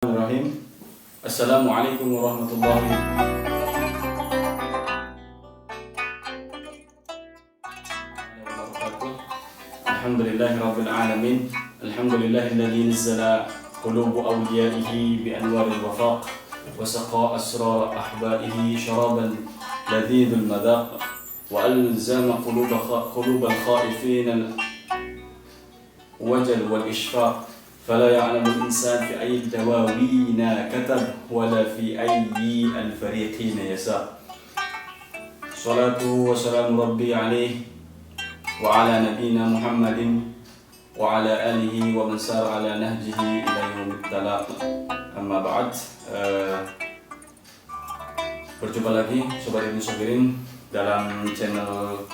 Bismillahirrahmanirrahim. Assalamualaikum warahmatullahi wabarakatuh. Alhamdulillahirabbil alamin. Alhamdulillahilladzi nazzala quluba awliyaihi bi anwaril wafaq wa saqa asrar ahbaihi sharaban ladzidul madaq wa alzama qulubal khaifin wajal wal ishfaq. فلا يعلم الإنسان في أي الدواوين كتب ولا في أي الفريقين يسار. صلاة وسلام ربي عليه وعلى نبينا محمد وعلى آله ومن سار على نهجه إلى يوم التلاق. أما بعد, berjumpa lagi Sobat Ibnu Sobirin dalam channel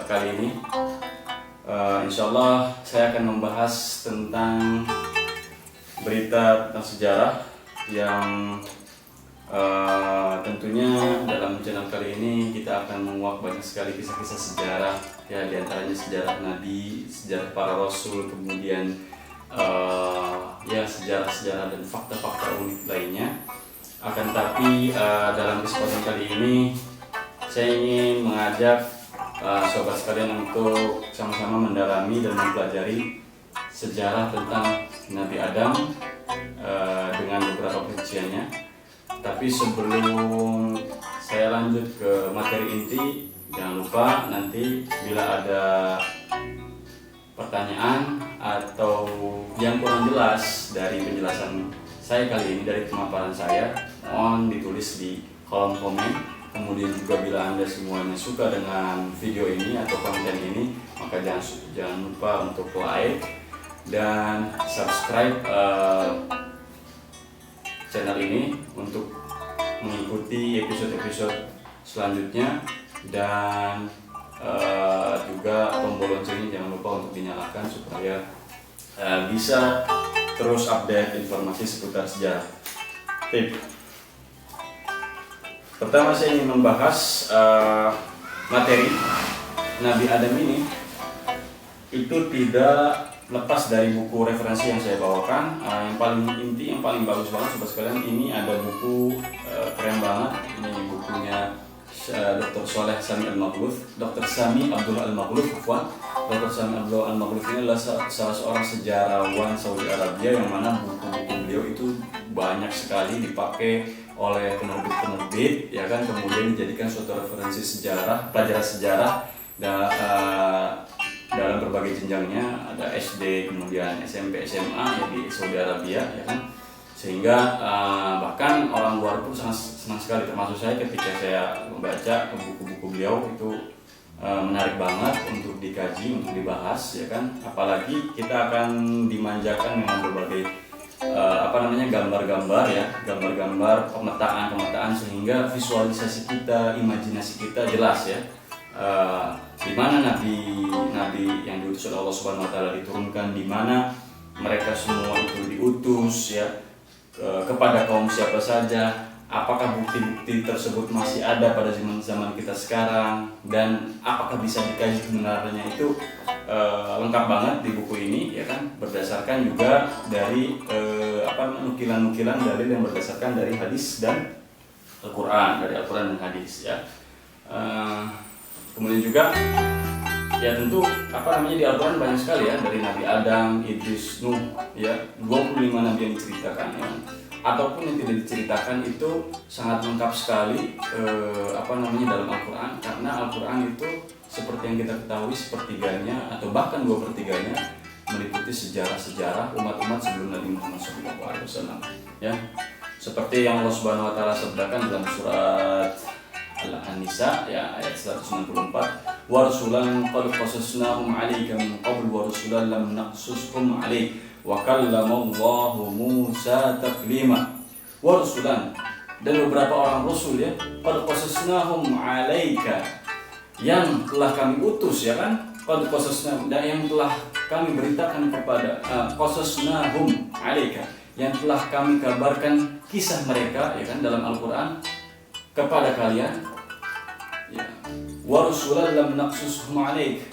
kali ini. Insyaallah saya akan membahas tentang berita tentang sejarah yang tentunya dalam channel kali ini kita akan menguak banyak sekali kisah-kisah sejarah, ya, diantaranya sejarah Nabi, sejarah para Rasul, kemudian ya sejarah-sejarah dan fakta-fakta unik lainnya. Akan tapi dalam kesempatan kali ini saya ingin mengajak sobat sekalian untuk sama-sama mendalami dan mempelajari sejarah tentang Nabi Adam dengan beberapa perinciannya. Tapi sebelum saya lanjut ke materi inti, jangan lupa nanti bila ada pertanyaan atau yang kurang jelas dari penjelasan saya kali ini, dari pemaparan saya, mohon ditulis di kolom komen. Kemudian juga bila Anda semuanya suka dengan video ini atau konten ini, maka jangan lupa untuk like dan subscribe channel ini untuk mengikuti episode-episode selanjutnya. Dan juga tombol loncengnya jangan lupa untuk dinyalakan supaya bisa terus update informasi seputar sejarah. Tip pertama, saya ingin membahas materi Nabi Adam ini itu tidak lepas dari buku referensi yang saya bawakan. Yang paling inti, yang paling bagus banget sobat sekalian, ini ada buku keren banget. Ini bukunya Dr. Soleh Sami Al-Maghluf, Dr. Sami Abdullah Al-Maghluf. Dr. Sami Abdullah Al-Maghluf ini adalah salah seorang sejarawan Saudi Arabia yang mana buku-buku beliau itu banyak sekali dipakai oleh penerbit-penerbit, ya kan, kemudian dijadikan suatu referensi sejarah, pelajaran sejarah dalam berbagai jenjangnya, ada SD, kemudian SMP, SMA ya, di Saudi Arabia, ya kan, sehingga bahkan orang luar pun sangat senang sekali, termasuk saya ketika saya membaca buku-buku beliau itu menarik banget untuk dikaji, untuk dibahas, ya kan, apalagi kita akan dimanjakan dengan berbagai gambar-gambar, ya, gambar-gambar, pemetaan sehingga visualisasi kita, imajinasi kita jelas, ya, di mana nabi yang diutus oleh Allah Subhanahu wa taala diturunkan, di mana mereka semua itu diutus, ya, kepada kaum siapa saja, apakah bukti-bukti tersebut masih ada pada zaman kita sekarang, dan apakah bisa dikaji kebenarannya, itu lengkap banget di buku ini, ya kan, berdasarkan juga dari nukilan-nukilan dalil yang berdasarkan dari hadis dan Al-Quran, dari Al-Quran dan hadis, ya. Kemudian juga ya tentu di Al-Quran banyak sekali, ya, dari Nabi Adam, Idris, Nuh, ya, 25 nabi yang diceritakan, ya. Ataupun yang tidak diceritakan itu sangat lengkap sekali dalam Al-Quran, karena Al-Quran itu seperti yang kita ketahui sepertiganya atau bahkan 2/3 meliputi sejarah-sejarah umat-umat sebelum Nabi Muhammad SAW, ya, seperti yang Allah Subhanahu wa taala sabdakan dalam surat Al-Nisa, ya, ayat 194, wa rasulan qad qasasnahum 'alaika min qabl wa rasulan lam naqsushum 'alaik wa kallamallahu Musa taklima. Wa rasulan, dan beberapa orang rasul, ya, qad qasasnahum 'alaika, yang telah kami utus, ya kan, qad qasasnahum, dan yang telah kami beritakan kepada qasasnahum 'alaika, yang telah kami kabarkan kisah mereka, ya kan, dalam Al-Qur'an kepada kalian, ya. Wa rasulan lam naqsushum 'alaik,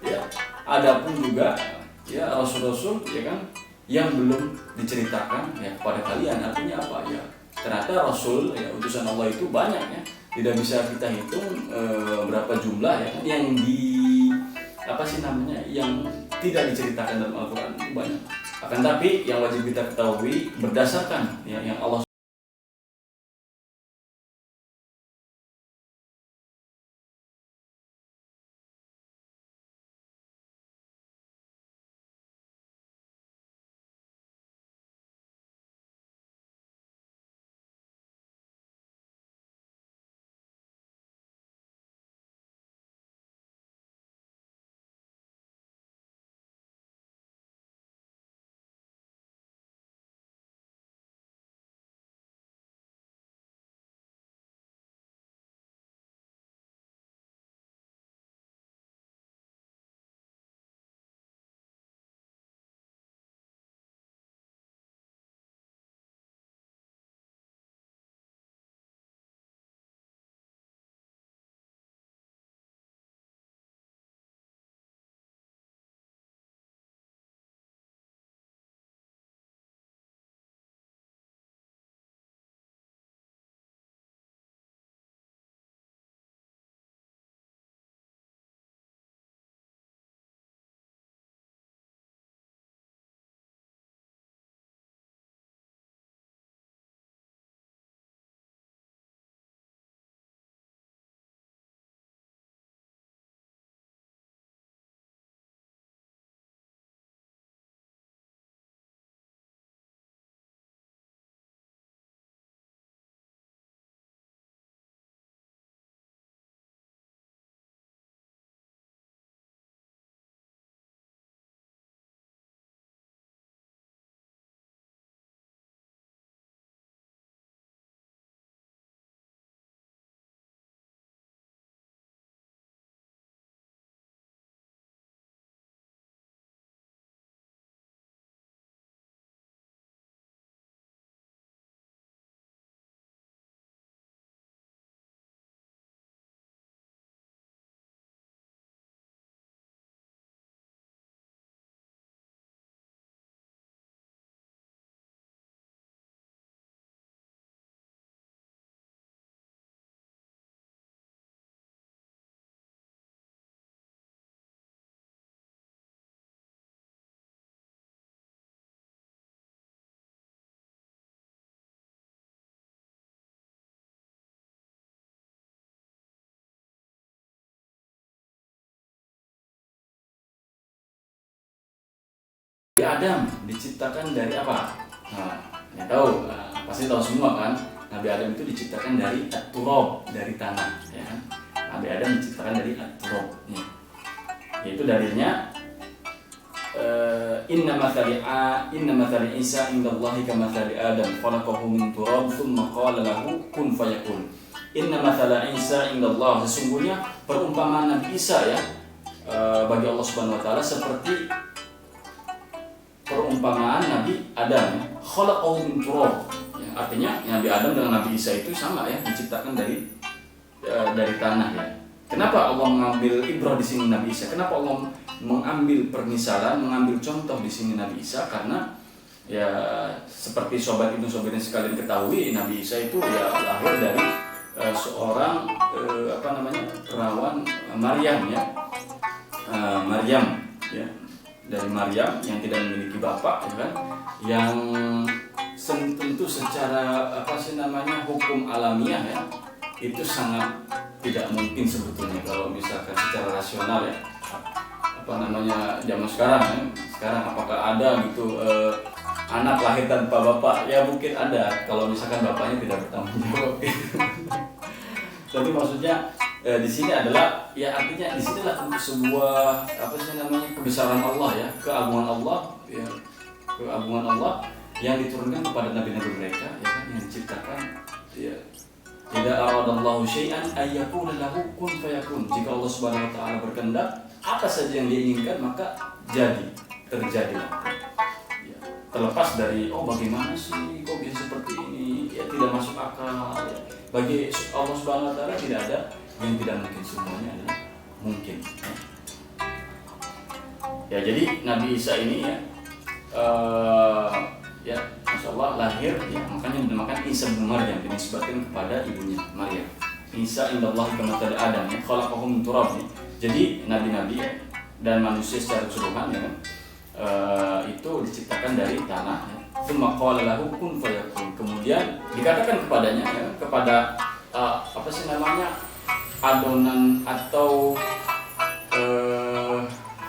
ya, adapun juga, ya, rasul-rasul, ya kan, yang belum diceritakan ya kepada kalian. Artinya apa ya? Ternyata Rasul ya utusan Allah itu banyak ya, tidak bisa kita hitung berapa jumlah ya yang yang tidak diceritakan dalam Al-Quran itu banyak. Akan tapi yang wajib kita ketahui berdasarkan ya yang Allah Adam diciptakan dari apa? Nah, ya tahu, pasti tahu semua kan. Nabi Adam itu diciptakan dari at-turab, dari tanah, ya kan? Nabi Adam diciptakan dari at-turab, ya. Yaitu dalilnya inna mathali Isa indallahi kamathali Adam khalaqahu min turab tsumma qala lahu kun fayakun. Inna mathala Isa indallah, sesungguhnya perumpamaan Nabi Isa ya bagi Allah Subhanahu wa taala seperti perumpamaan Nabi Adam, khalaqahu min turab. Ya, artinya Nabi Adam dengan Nabi Isa itu sama ya, diciptakan dari tanah ya. Kenapa Allah mengambil ibrah di sini Nabi Isa? Kenapa Allah mengambil permisalan, mengambil contoh di sini Nabi Isa? Karena ya seperti sobat Ibnu Sobirin sekalian ketahui, Nabi Isa itu ya lahir dari seorang perawan Maryam ya. Maryam ya. Dari Maryam yang tidak memiliki bapak ya kan, yang tentu secara hukum alamiah ya itu sangat tidak mungkin sebetulnya kalau misalkan secara rasional ya zaman sekarang ya. Sekarang apakah ada gitu anak lahir tanpa bapak? Ya mungkin ada kalau misalkan bapaknya tidak bertanggung jawab gitu. Tapi maksudnya di sini adalah ya artinya di sinilah sebuah kebesaran Allah ya, keagungan Allah ya, keagungan Allah yang diturunkan kepada nabi-nabi mereka ya kan, yang diciptakan ya. Tidak aradallahu syai'an ayyakuna lahu kun fayakun. Jika Allah Subhanahu wa taala berkehendak, apa saja yang diinginkan maka terjadilah. Ya, terlepas dari bagaimana sih kok bisa seperti ini? Ya tidak masuk akal ya. Bagi Allah Subhanahu wa taala tidak ada yang tidak mungkin, semuanya adalah mungkin. Ya jadi Nabi Isa ini ya ya Masya Allah lahir ya, makanya dinamakan Isa bin Maryam, dinisbatkan kepada ibunya Maryam. Isa indallahi kamathali Adam ya, khalaqahu min turab ya. Jadi nabi-nabi ya, dan manusia secara keseluruhan ya, itu diciptakan dari tanah ya. Tsumma qala lahu kun fayakun. Kemudian dikatakan kepadanya ya, kepada apa sih namanya, adonan atau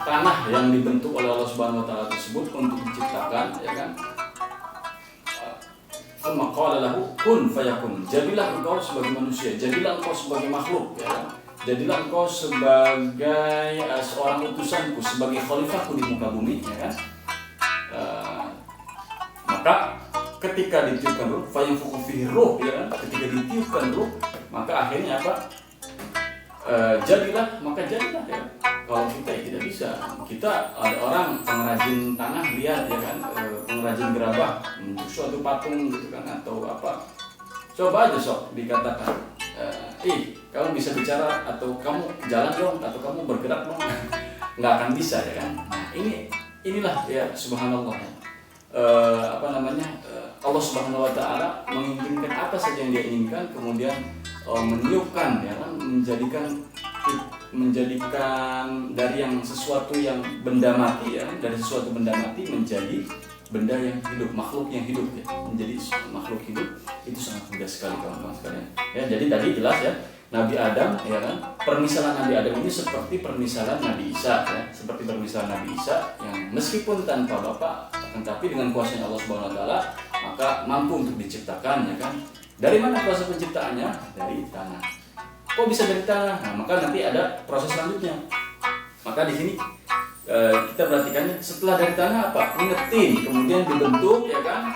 tanah yang dibentuk oleh Allah Subhanahu wa taala tersebut untuk diciptakan ya kan. Tsumma qala lahu kun fayakun. Jadilah engkau sebagai manusia, jadilah engkau sebagai makhluk ya kan. Jadilah engkau sebagai seorang utusanku, sebagai khalifahku di muka bumi ya kan. Maka ketika ditiupkan ruh, fayanfukhu fihi ruh ya kan, ketika ditiupkan ruh, maka akhirnya apa? Jadilah ya. Kalau kita tidak bisa, kita ada orang pengrajin tanah lihat ya kan, pengrajin gerabah untuk suatu patung gitu kan atau apa. Coba aja sok dikatakan, kamu bisa bicara atau kamu jalan dong atau kamu bergerak dong, nggak akan bisa ya kan. Nah inilah ya subhanallah ya. Allah Subhanahu wa taala menginginkan apa saja yang dia inginkan, kemudian meniupkan ya kan, menjadikan dari yang sesuatu yang benda mati ya, dari sesuatu benda mati menjadi benda yang hidup, makhluk yang hidup ya, menjadi makhluk hidup. Itu sangat mudah sekali kawan-kawan sekalian ya. Jadi tadi jelas ya, Nabi Adam ya kan, permisalan Nabi Adam ini seperti permisalan Nabi Isa ya, seperti permisalan Nabi Isa yang meskipun tanpa bapak, tetapi dengan kuasanya Allah Subhanahu wa taala maka mampu untuk diciptakan ya kan. Dari mana proses penciptaannya? Dari tanah. Kok bisa dari tanah? Nah, maka nanti ada proses selanjutnya. Maka di sini kita perhatikan setelah dari tanah apa? Mengetin, kemudian dibentuk ya kan,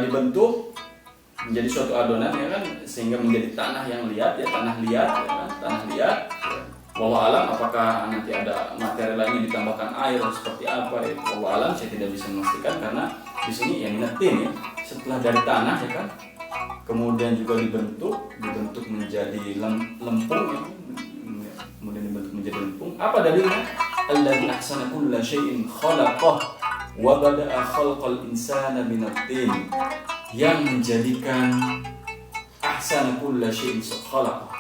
dibentuk menjadi suatu adonan ya kan, sehingga menjadi tanah yang liat ya, tanah liat ya kan, tanah liat. Wallahu alam apakah nanti ada materi lainnya ditambahkan air atau seperti apa ya? Wallahu alam saya tidak bisa memastikan karena di sini yang mengetin ya, setelah dari tanah ya kan. Kemudian juga dibentuk menjadi lempung ya. Kemudian dibentuk menjadi lempung. Apa dalilnya? Alladzi ahsana kulla syai'in khalaqah wa bada'a khalqal insana min-tin. Yang menjadikan ahsana kulla syai'in khalaqah.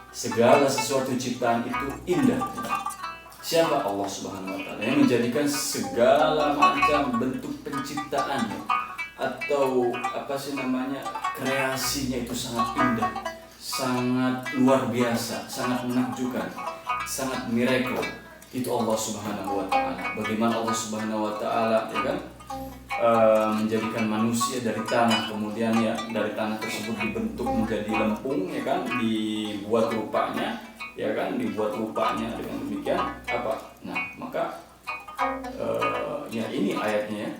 Segala sesuatu ciptaan itu indah. Siapa? Allah Subhanahu wa taala yang menjadikan segala macam bentuk penciptaannya atau apa sih namanya, kreasinya itu sangat indah, sangat luar biasa, sangat menakjubkan, sangat miracle. Itu Allah Subhanahu wa taala. Bagaimana Allah Subhanahu wa taala ya kan menjadikan manusia dari tanah, kemudian ya dari tanah tersebut dibentuk menjadi lempung ya kan, dibuat rupanya ya kan, dibuat rupanya dengan demikian apa? Nah, maka ya ini ayatnya ya.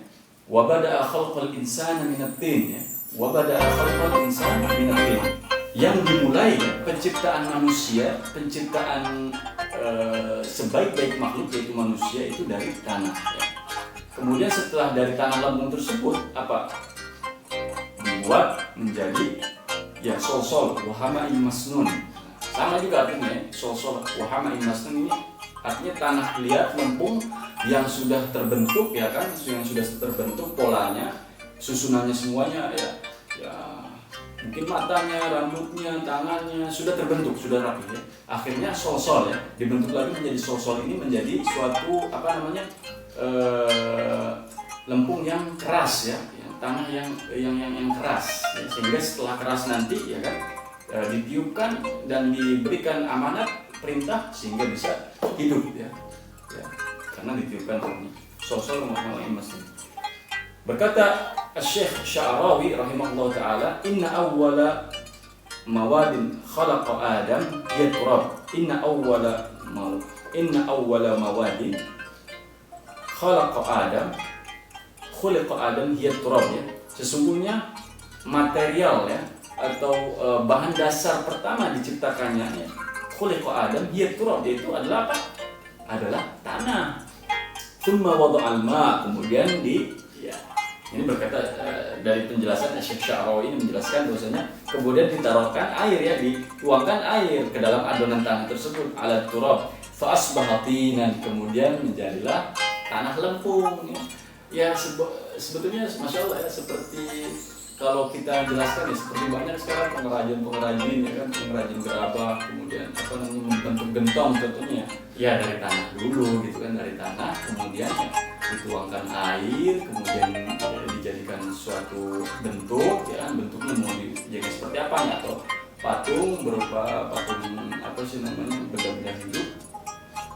Wa bada'a khalqal insana min-tin ya. Wa bada'a khalqal insana min-tin. Yang dimulai ya, penciptaan manusia, penciptaan sebaik-baik makhluk yaitu manusia itu dari tanah ya. Kemudian setelah dari tanah lempung tersebut apa? Dibuat menjadi ya sol-sol wahama'in masnun. Sama juga artinya ya, sol-sol wahama'in masnun ini artinya tanah liat lempung yang sudah terbentuk ya kan, yang sudah terbentuk polanya, susunannya semuanya ya mungkin matanya, rambutnya, tangannya sudah terbentuk, sudah rapi ya. Akhirnya sol-sol ya, dibentuk lagi menjadi sol-sol ini menjadi suatu apa namanya lempung yang keras ya, tanah yang keras ya. Sehingga setelah keras nanti ya kan ditiupkan dan diberikan amanat perintah sehingga bisa hidup ya karena ditiupkan ini sol-sol rumah masjid. Berkata Syekh Sya'rawi rahimahullah ta'ala, inna awwala mawadin khalaqa Adam hiya turab. Inna awwala mawadin khalaqa Adam khuliqa Adam hiya turab ya. Sesungguhnya material ya atau bahan dasar pertama diciptakannya ya, khuliqa Adam hiya turab, yaitu adalah apa? Adalah tanah. Tsumma wada'al ma, kemudian ini berkata dari penjelasan Syekh Sya'rawi ini menjelaskan bahwasanya kemudian ditaruhkan air ya, dituangkan air ke dalam adonan tanah tersebut, ala turab fa asbaha tinan, kemudian menjadilah tanah lempung ya. Ya sebetulnya masya Allah ya, seperti kalau kita jelaskan ya, seperti banyak sekarang pengrajin ya kan, pengrajin gerabah, kemudian apa namanya membentuk gentong contohnya ya dari tanah dulu gitu kan, dari tanah kemudian ya, dituangkan air, kemudian dijadikan suatu bentuk ya kan, bentuknya mau jadi seperti apa ya, atau patung berupa patung apa sih namanya, benda-benda hidup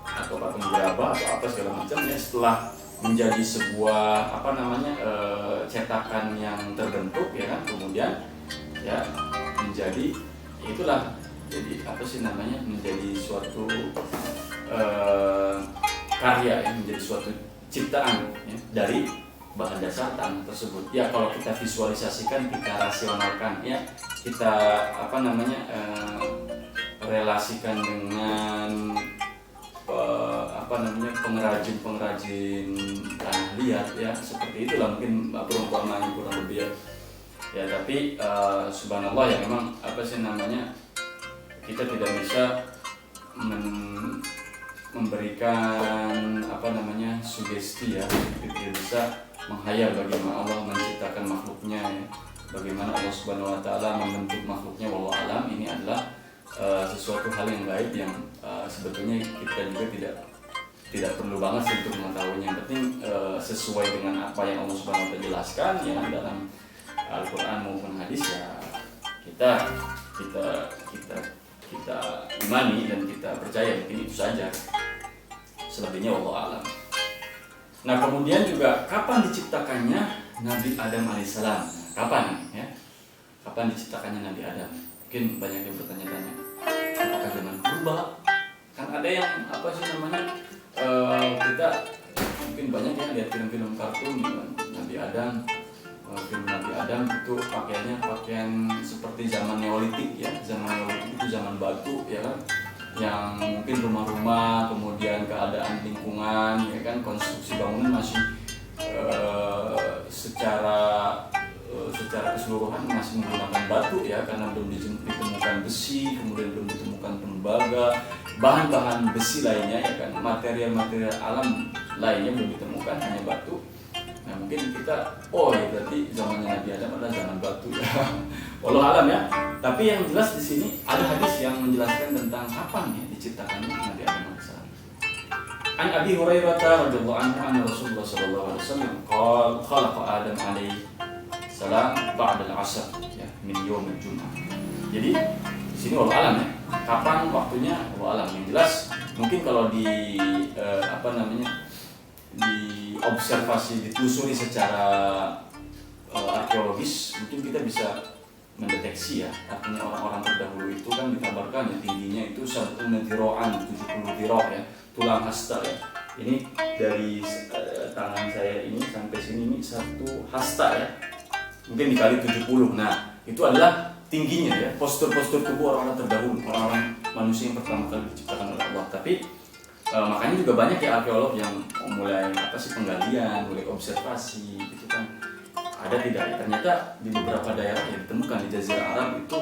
atau patung gerabah atau apa segala macam ya, setelah menjadi sebuah apa namanya cetakan yang terbentuk ya kan, kemudian ya menjadi itulah, jadi apa sih namanya, menjadi suatu karya ya, menjadi suatu ciptaan ya, dari bahan dasar tanah tersebut ya. Kalau kita visualisasikan, kita rasionalkan ya, kita apa namanya relasikan dengan apa namanya pengrajin tanah liat ya, seperti itulah mungkin perumpamaan kurang lebih ya. Tapi subhanallah ya, memang apa sih namanya, kita tidak bisa memberikan apa namanya sugesti ya, kita tidak bisa menghayal bagaimana Allah menciptakan makhluknya ya, bagaimana Allah Subhanahu Wa Taala membentuk makhluknya. Wallahu alam, ini adalah sesuatu hal yang gaib yang sebetulnya kita juga tidak perlu banget sih untuk mengetahuinya. Yang penting sesuai dengan apa yang Allah Subhanahu Wa Taala jelaskan ya dalam Al-Quran maupun hadis ya, kita imani dan kita percaya, mungkin itu saja, selebihnya wallahu alam. Nah kemudian juga kapan diciptakannya Nabi Adam alaihissalam? Kapan ya? Kapan diciptakannya Nabi Adam? Mungkin banyak yang bertanya-tanya, apakah zaman purba? Kan ada yang apa sih namanya, kita mungkin banyak yang lihat film-film kartun Nabi Adam, film Nabi Adam itu pakaiannya pakaian seperti zaman Neolitik ya. Zaman Neolitik itu zaman batu ya kan, yang mungkin rumah-rumah, kemudian keadaan lingkungan ya kan, konstruksi bangunan masih secara keseluruhan masih menggunakan batu ya, karena belum ditemukan besi, kemudian belum ditemukan tembaga, bahan-bahan besi lainnya ya kan, material-material alam lainnya belum ditemukan, hanya batu. Nah mungkin kita, oh ya berarti zamannya Nabi Adam adalah zaman batu ya. Wallahu alam ya. Tapi yang jelas di sini ada hadis yang menjelaskan tentang kapan ya diciptakannya Nabi Adam alaihissalam. An Abi Hurairah radhiyallahu anhu anna Rasulullah sallallahu alaihi wasallam qala khalaqa Adam alaihi salam ba'da al-'asr ya min yaum al-jum'ah. Jadi di sini wallahu alam ya. Kapan waktunya wallahu alam. Yang jelas mungkin kalau di apa namanya, diobservasi, ditelusuri secara arkeologis, mungkin kita bisa mendeteksi ya, artinya orang-orang terdahulu itu kan dikabarkan ya tingginya itu 70 dhira' ya, tulang hasta ya. Ini dari tangan saya ini sampai sini ini 1 hasta ya, mungkin dikali 70. Nah itu adalah tingginya ya, postur-postur tubuh orang-orang terdahulu, orang-orang manusia yang pertama kali diciptakan oleh Allah. Tapi makanya juga banyak ya arkeolog yang mulai apa sih penggalian, mulai observasi gitu kan, ada tidak, ternyata di beberapa daerah yang ditemukan di Jazirah Arab itu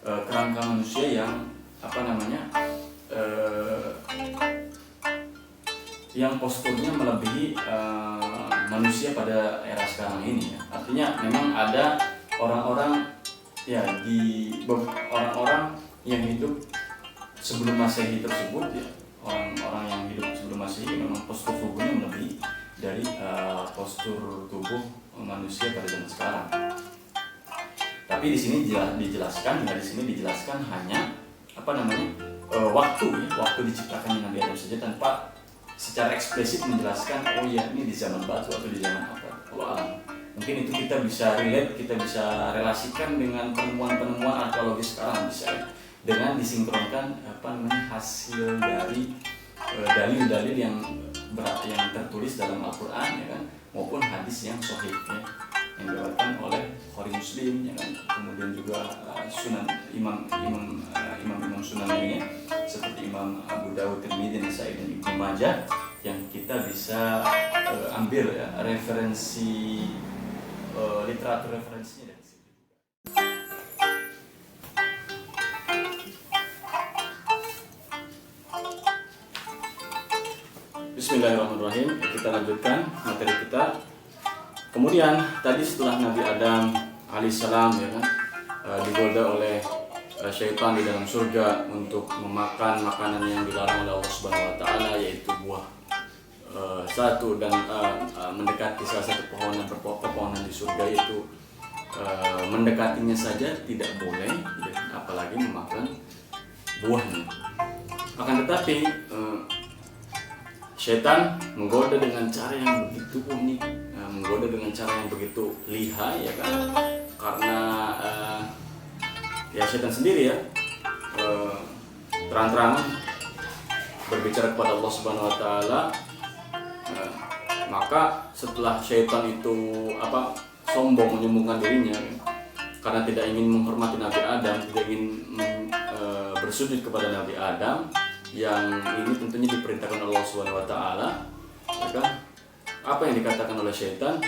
kerangka manusia yang apa namanya yang posturnya melebihi manusia pada era sekarang ini ya. Artinya memang ada orang-orang ya, orang-orang yang hidup sebelum Masehi tersebut ya, orang-orang yang hidup sebelum Masehi memang postur tubuhnya melebihi dari postur tubuh manusia pada zaman sekarang. Tapi di sini dijelaskan hanya apa namanya waktu diciptakannya Nabi Adam saja, tanpa secara eksplisit menjelaskan oh ya ini di zaman batu atau di zaman apa. Allah alam. Mungkin itu kita bisa relate, kita bisa relasikan dengan penemuan-penemuan arkeologis sekarang, bisa dengan disinkronkan apa namanya hasil dari dalil-dalil yang tertulis dalam Al-Quran ya kan, maupun hadis yang sahih ya, yang diriwayatkan oleh Bukhari Muslim ya kan, kemudian juga sunan imam sunan lainnya seperti Imam Abu Dawud, Tirmidzi, Nasa'i dan Ibnu Majah, yang kita bisa ambil ya referensi literatur referensinya dari sini. Bismillahirrahmanirrahim. Kita lanjutkan materi kita Kemudian tadi setelah Nabi Adam alaihissalam ya kan digoda oleh syaitan di dalam surga untuk memakan makanan yang dilarang oleh Allah Subhanahu wa taala, yaitu buah satu dan mendekati salah satu pepohonan di surga itu, mendekatinya saja tidak boleh ya, apalagi memakan buahnya. Akan tetapi syaitan menggoda dengan cara yang begitu unik, menggoda dengan cara yang begitu lihai ya kan, karena ya syaitan sendiri ya terang-terangan berbicara kepada Allah Subhanahu wa taala. Maka setelah syaitan itu sombong menyombongkan dirinya ya, karena tidak ingin menghormati Nabi Adam, tidak ingin bersujud kepada Nabi Adam yang ini tentunya diperintahkan Allah Subhanahu wa taala ya kan. Apa yang dikatakan oleh syaitan?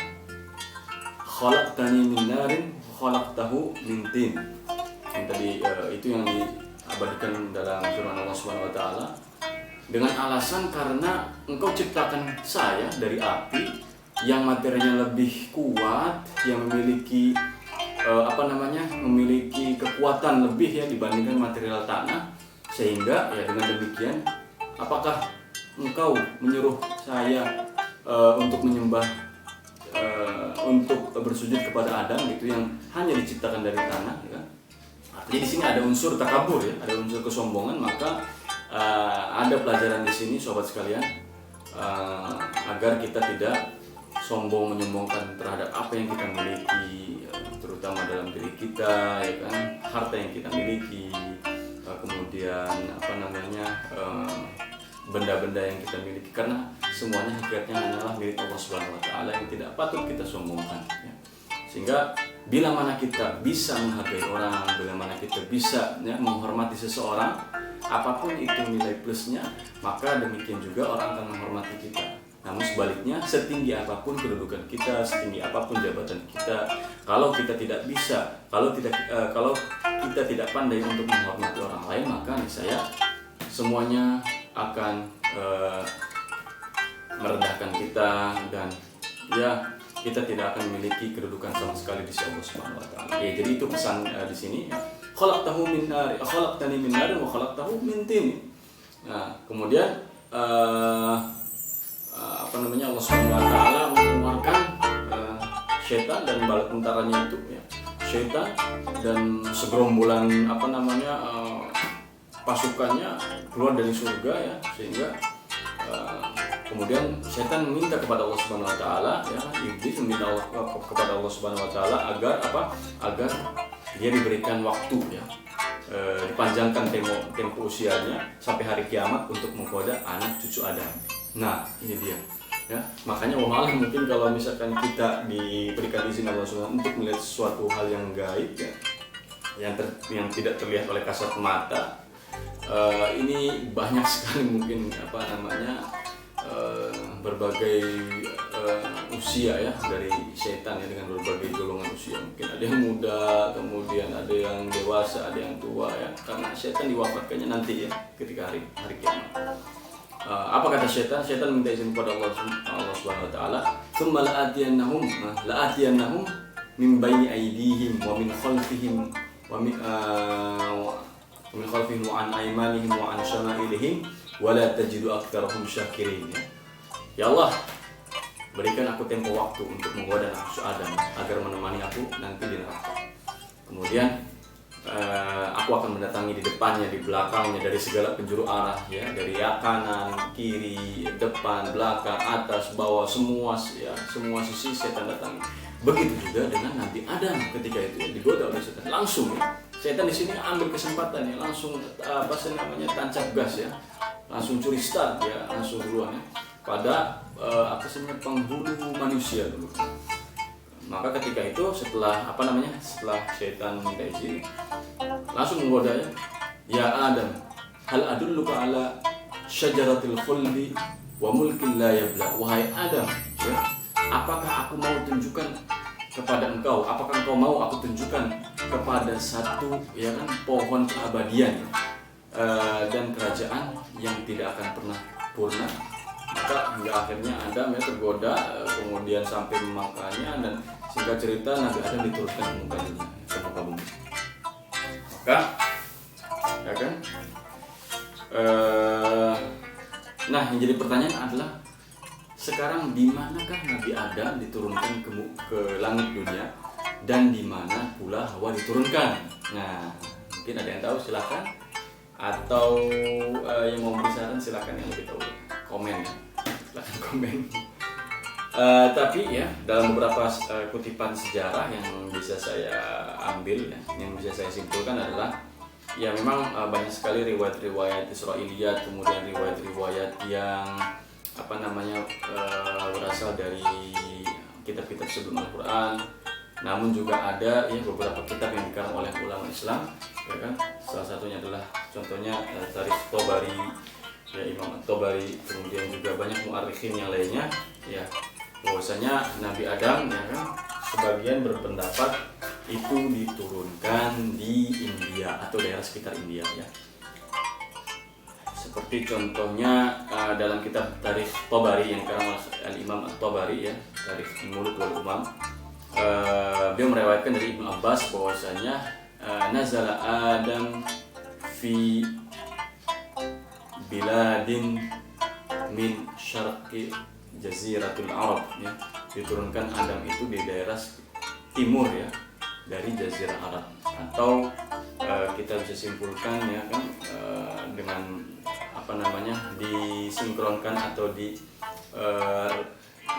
Khalaqtani min narin khalaqtahu min tin. Yang tadi itu yang diabadikan dalam firman Allah Subhanahu wa taala, dengan alasan karena engkau ciptakan saya dari api yang materinya lebih kuat, yang memiliki memiliki kekuatan lebih ya dibandingkan material tanah, sehingga ya dengan demikian apakah engkau menyuruh saya untuk menyembah untuk bersujud kepada Adam gitu yang hanya diciptakan dari tanah ya kan? Artinya di sini ada unsur takabur ya, ada unsur kesombongan. Maka ada pelajaran di sini sobat sekalian, agar kita tidak sombong menyombongkan terhadap apa yang kita miliki, terutama dalam diri kita ya kan, harta yang kita miliki, kemudian benda-benda yang kita miliki, karena semuanya hakikatnya hanyalah milik Allah Subhanahu wa taala yang tidak patut kita sombongkan ya. Sehingga bila mana kita bisa menghargai orang, bila mana kita bisa ya, menghormati seseorang, apapun itu nilai plusnya, maka demikian juga orang akan menghormati kita. Namun sebaliknya, setinggi apapun kedudukan kita, setinggi apapun jabatan kita, kalau kita tidak bisa, kalau kita tidak pandai untuk menghormati orang lain, maka niscaya semuanya akan merendahkan kita, dan ya kita tidak akan memiliki kedudukan sama sekali di sisi Allah Subhanahu wa taala. Ya, jadi itu pesan di sini. Khalaqtahu min nar, khalaqtani min nar wa khalaqtahu min tin. Nah, kemudian Allah Subhanahu wa taala mengeluarkan syaitan dan bala tentaranya itu ya. Syaitan dan segerombolan pasukannya keluar dari surga ya, sehingga kemudian syaitan meminta kepada Allah Subhanahu wa taala ya, iblis meminta kepada Allah Subhanahu wa taala agar dia diberikan waktu ya, dipanjangkan tempo usianya sampai hari kiamat untuk menggoda anak cucu Adam. Nah, ini dia ya. Makanya mungkin kalau misalkan kita diberikan izin Allah Subhanahu untuk melihat sesuatu hal yang gaib ya, yang tidak terlihat oleh kasat mata, ini banyak sekali mungkin berbagai usia ya dari setan ya, dengan berbagai golongan usia. Mungkin ada yang muda, kemudian ada yang dewasa, ada yang tua ya, karena setan diwafatkannya nanti ya ketika hari kiamat. Apa kata setan? Setan minta izin kepada Allah Subhanahu wa taala, "Tsumma la'atiyannahum min baini aydihim wa min khalfihim wa min khalfihim wa an aymanihim wa an shama'ilihim wa la tajidu aktsarahum syakirin." Ya Allah, berikan aku tempo waktu untuk menggoda nafsu Adam agar menemani aku nanti di neraka. Kemudian aku akan mendatangi di depannya, di belakangnya, dari segala penjuru arah ya, dari kanan, kiri, depan, belakang, atas, bawah, semua sisi setan datangi. Begitu juga dengan Nabi Adam ketika itu ya, digoda oleh setan. Langsung ya, setan di sini ambil kesempatan ya, langsung tancap gas ya, langsung curi start ya, langsung duluan ya pada penghulu manusia dulu. Maka ketika itu setelah setan minta izin, langsung menggoda ya Adam, hal adulluka ala syajaratil khuldi wa mulkin la yabla. Wahai Adam ya, apakah aku mau tunjukkan kepada engkau, apakah engkau mau aku tunjukkan kepada satu ya kan pohon keabadian dan kerajaan yang tidak akan pernah purna. durhaka hingga akhirnya Adam ya tergoda, kemudian sampai memakannya, dan singkat cerita Nabi Adam diturunkan ke muka dunia, ke muka bumi. Maka ya kan, nah yang jadi pertanyaan adalah sekarang di manakah Nabi Adam diturunkan ke langit dunia, dan di mana pula Hawa diturunkan? Nah, mungkin ada yang tahu, silakan. Atau yang mau beri saran silakan, yang lebih tahu komen ya, silakan komen. Tapi ya, dalam beberapa kutipan sejarah yang bisa saya ambil ya, yang bisa saya simpulkan adalah ya memang banyak sekali riwayat-riwayat Israiliyat, kemudian riwayat-riwayat yang berasal dari kitab-kitab sebelum Al-Quran. Namun juga ada ya beberapa kitab yang dikarang oleh ulama Islam, ya kan? Salah satunya adalah contohnya Tarikh Tobari, ya Imam Tobari, kemudian juga banyak muarikhin yang lainnya, ya bahwasanya Nabi Adam ya kan sebagian berpendapat itu diturunkan di India atau daerah sekitar India ya. Seperti contohnya dalam kitab Tarikh Tobari yang dikarang oleh Al-Imam At-Tabari ya, Tarikh Muluk wal Umam. Dia meriwayatkan dari Ibnu Abbas bahwasanya nazala Adam fi biladin min syarqi jaziratul Arab ya. Diturunkan Adam itu di daerah timur ya dari jazirah Arab, atau kita bisa simpulkan ya kan dengan disinkronkan atau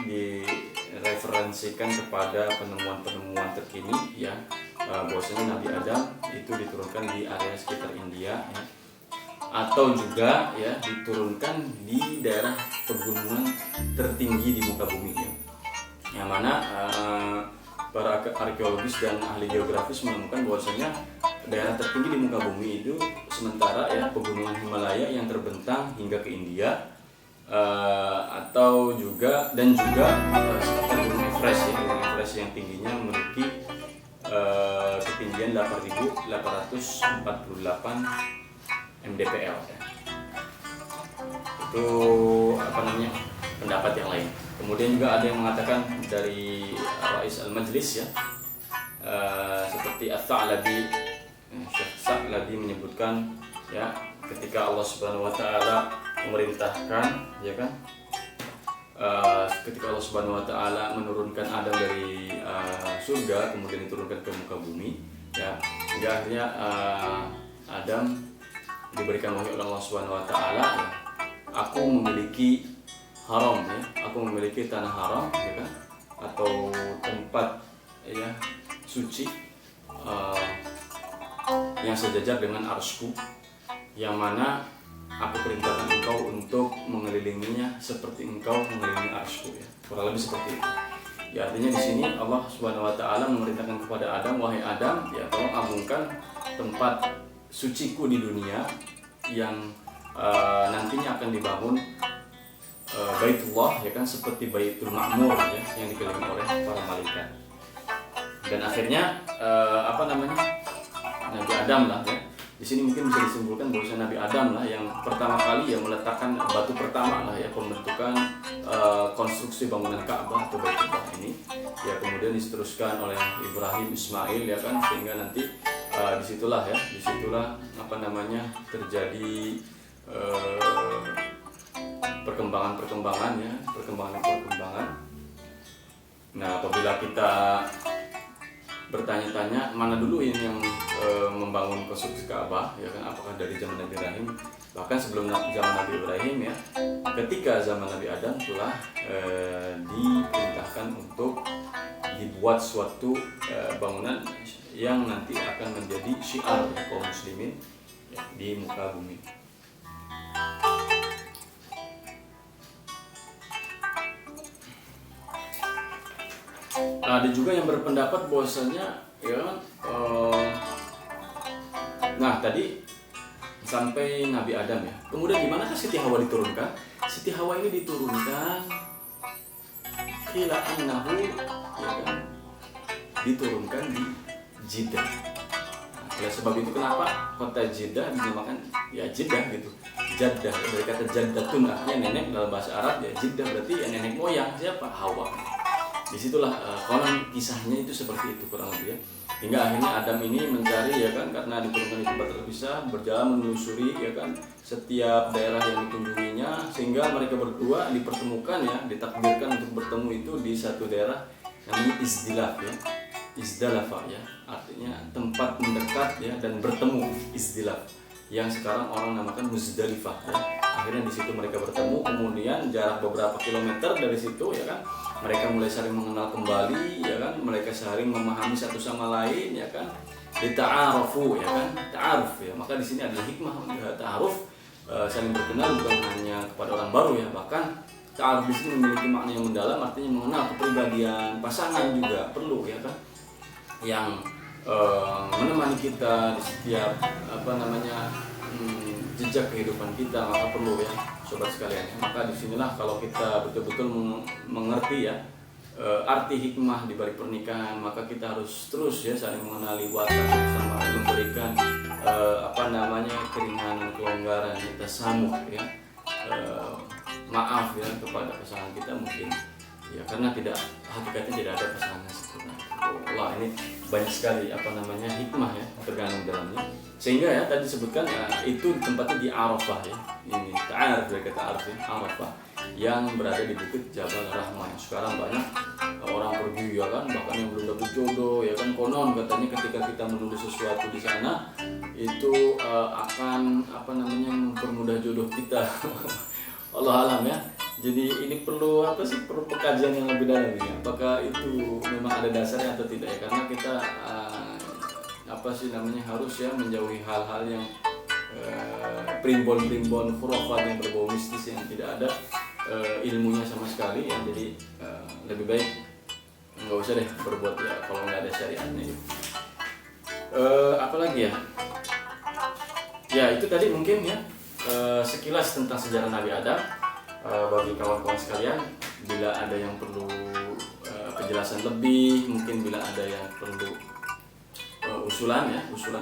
direferensikan kepada penemuan-penemuan terkini ya, bahwasanya Nabi Adam itu diturunkan di area sekitar India ya, atau juga ya diturunkan di daerah pegunungan tertinggi di muka bumi ya, yang mana para arkeologis dan ahli geografis menemukan bahwasanya daerah tertinggi di muka bumi itu sementara ya pegunungan Himalaya yang terbentang hingga ke India, atau juga Gunung Everest ya, Gunung Everest yang tingginya memiliki ketinggian 8.848 mdpl ya. Itu pendapat yang lain. Kemudian juga ada yang mengatakan dari Rais Al-Majlis ya, seperti Ats-Tsa'labi, Syekh Tsa'labi menyebutkan ya, ketika Allah Subhanahu wa taala memerintahkan ya kan, ketika Allah Subhanahu wa taala menurunkan Adam dari surga kemudian diturunkan ke muka bumi ya, hingga akhirnya Adam diberikan wahyu oleh Allah Subhanahu wa taala ya, aku memiliki haram ya, aku memiliki tanah haram ya kan, atau tempat ya suci yang sejajar dengan arsy-Ku, yang mana aku perintahkan engkau untuk mengelilinginya seperti engkau mengelilingi arsy-Ku ya. Kurang lebih seperti itu. Ya, artinya di sini Allah Subhanahu wa taala memerintahkan kepada Adam, wahai Adam, ya tolong agungkan tempat suci-Ku di dunia yang nantinya akan dibangun Baitullah ya kan, seperti Baitul Ma'mur ya, yang dikelilingi oleh para malaikat. Dan akhirnya Nabi Adam lah ya. Di sini mungkin bisa disimpulkan bahwa Nabi Adam lah yang pertama kali ya meletakkan batu pertama lah ya, pembentukan konstruksi bangunan Ka'bah atau Baitullah ini. Ya kemudian diteruskan oleh Ibrahim, Ismail ya kan, sehingga nanti disitulah terjadi perkembangan. Nah, apabila kita bertanya-tanya mana dulu ini yang membangun konstruksi Ka'bah ya kan, apakah dari zaman Nabi Ibrahim, bahkan sebelum zaman Nabi Ibrahim ya, ketika zaman Nabi Adam telah diperintahkan untuk dibuat suatu bangunan yang nanti akan menjadi syiar kaum muslimin ya, di muka bumi. Ada juga yang berpendapat bahwasanya ya nah tadi sampai Nabi Adam ya. Kemudian di manakah Siti Hawa diturunkan? Siti Hawa ini diturunkan annahu ya kan, diturunkan di Jeddah. Oleh sebab itu kenapa kota Jeddah dinamakan ya Jeddah gitu. jaddah, dari kata jaddatun artinya nenek dalam bahasa Arab, ya jiddah berarti ya nenek moyang siapa? Hawa. Disitulah konon kisahnya itu seperti itu kurang lebih ya. Hingga akhirnya Adam ini mencari ya kan, karena diturunkan di tempat terpisah, berjalan menelusuri ya kan setiap daerah yang dikunjunginya, sehingga mereka berdua dipertemukan ya, ditakdirkan untuk bertemu itu di satu daerah namanya Izdilaf ya. Izdalafa ya, artinya tempat mendekat ya dan bertemu, Izdilaf, yang sekarang orang namakan Muzdalifah ya. Akhirnya di situ mereka bertemu, kemudian jarak beberapa kilometer dari situ ya kan, mereka mulai saling mengenal kembali ya kan, mereka saling memahami satu sama lain ya kan, dita'arufu ya kan, ta'aruf ya. Maka di sini adalah hikmah ta'aruf, saling berkenal bukan hanya kepada orang baru ya, bahkan ta'aruf di sini memiliki makna yang mendalam, artinya mengenal kepribadian pasangan juga perlu ya kan, yang menemani kita di setiap jejak kehidupan kita, maka perlu ya sobat sekalian. Maka disinilah kalau kita betul-betul mengerti ya arti hikmah di balik pernikahan, maka kita harus terus ya saling mengenali watak sama, memberikan keringanan, kelonggaran, tasamuh ya, maaf ya kepada pasangan kita mungkin ya, karena hakikatnya tidak ada pasangan sempurna. Wah, ini banyak sekali hikmah ya terkandung dalamnya, sehingga ya tadi disebutkan itu tempatnya di Arafah ya. Ini ta'aruf dari kata araf ya, Arafah, yang berada di Bukit Jabal Rahmah. Sekarang banyak orang pergi ya kan, bahkan yang belum dapat jodoh ya kan, konon katanya ketika kita menulis sesuatu di sana itu akan mempermudah jodoh kita. Allah alam ya. Jadi ini perlu perlu pengkajian yang lebih dalam ya. Apakah itu memang ada dasarnya atau tidak ya? Karena kita harus ya menjauhi hal-hal yang primbon-primbon khurafat yang berbau mistis yang tidak ada ilmunya sama sekali ya. Jadi lebih baik nggak usah deh berbuat ya kalau nggak ada syariatnya gitu. Apalagi ya? Ya itu tadi mungkin ya sekilas tentang sejarah Nabi Adam. Bagi kawan-kawan sekalian, bila ada yang perlu penjelasan lebih, mungkin bila ada yang perlu usulan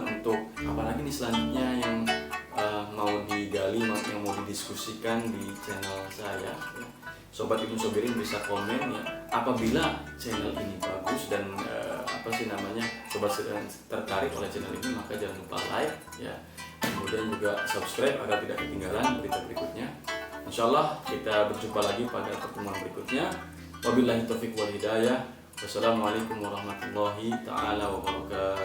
untuk apalagi nih selanjutnya yang mau digali, yang mau didiskusikan di channel saya ya. Sobat Ibnu Sobirin bisa komen ya, apabila channel ini bagus dan sobat tertarik oleh channel ini, maka jangan lupa like ya, kemudian juga subscribe agar tidak ketinggalan berita berikutnya. Insyaallah kita berjumpa lagi pada pertemuan berikutnya. Wabillahi taufiq wal hidayah. Wassalamualaikum warahmatullahi taala wabarakatuh.